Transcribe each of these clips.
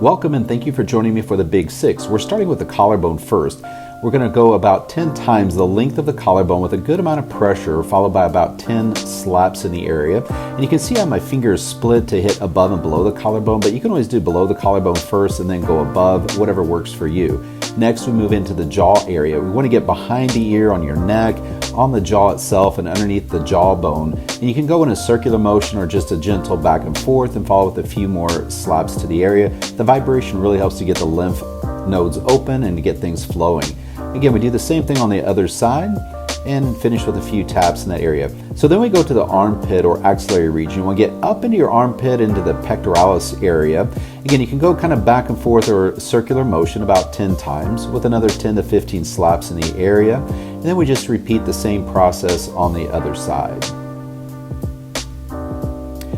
Welcome and thank you for joining me for the Big Six. We're starting with the collarbone first. We're going to go about 10 times the length of the collarbone with a good amount of pressure, followed by about 10 slaps in the area. And you can see how my fingers split to hit above and below the collarbone, but you can always do below the collarbone first and then go above, whatever works for you. Next, we move into the jaw area. We want to get behind the ear on your neck, on the jaw itself, and underneath the jawbone. And you can go in a circular motion or just a gentle back and forth and follow with a few more slaps to the area. The vibration really helps to get the lymph nodes open and to get things flowing. Again, we do the same thing on the other side and finish with a few taps in that area. So then we go to the armpit or axillary region. We'll get up into your armpit, into the pectoralis area. Again, you can go kind of back and forth or circular motion about 10 times with another 10 to 15 slaps in the area. And then we just repeat the same process on the other side.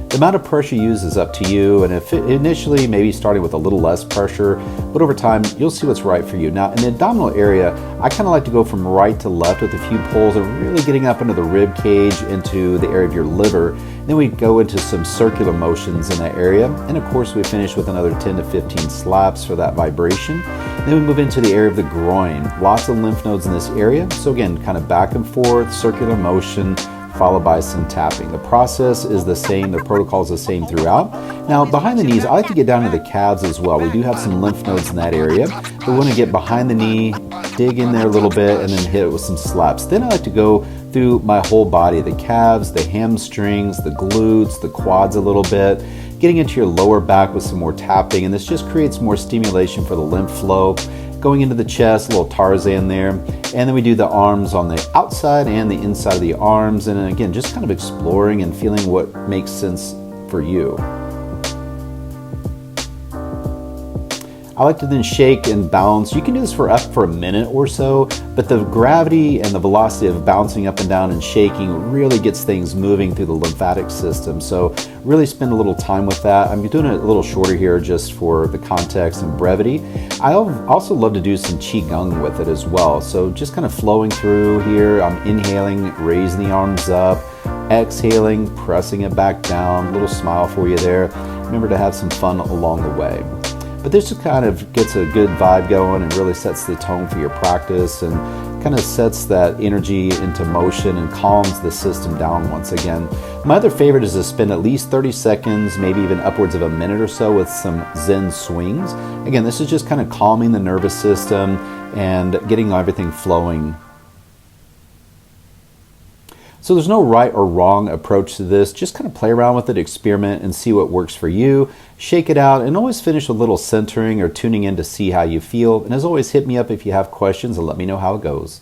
The amount of pressure used is up to you, and if initially maybe starting with a little less pressure, but over time you'll see what's right for you. Now in the abdominal area, I kind of like to go from right to left with a few pulls and really getting up into the rib cage, into the area of your liver. And then we go into some circular motions in that area, and of course we finish with another 10 to 15 slaps for that vibration. And then we move into the area of the groin. Lots of lymph nodes in this area, so again, kind of back and forth, circular motion, followed by some tapping. The process is the same, the protocol is the same throughout. Now behind the knees, I like to get down to the calves as well. We do have some lymph nodes in that area, but we want to get behind the knee, dig in there a little bit, and then hit it with some slaps. Then I like to go through my whole body, the calves, the hamstrings, the glutes, the quads a little bit, getting into your lower back with some more tapping, and this just creates more stimulation for the lymph flow. Going into the chest, a little Tarzan there, and then we do the arms on the outside and the inside of the arms, and again just kind of exploring and feeling what makes sense for you. I like to then shake and bounce. You can do this for a minute or so, but the gravity and the velocity of bouncing up and down and shaking really gets things moving through the lymphatic system. So really spend a little time with that. I'm doing it a little shorter here just for the context and brevity. I also love to do some qigong with it as well. So just kind of flowing through here. I'm inhaling, raising the arms up, exhaling, pressing it back down. A little smile for you there. Remember to have some fun along the way. But this just kind of gets a good vibe going and really sets the tone for your practice and kind of sets that energy into motion and calms the system down once again. My other favorite is to spend at least 30 seconds, maybe even upwards of a minute or so with some Zen swings. Again, this is just kind of calming the nervous system and getting everything flowing. So there's no right or wrong approach to this. Just kind of play around with it, experiment, and see what works for you. Shake it out, and always finish with a little centering or tuning in to see how you feel. And as always, hit me up if you have questions and let me know how it goes.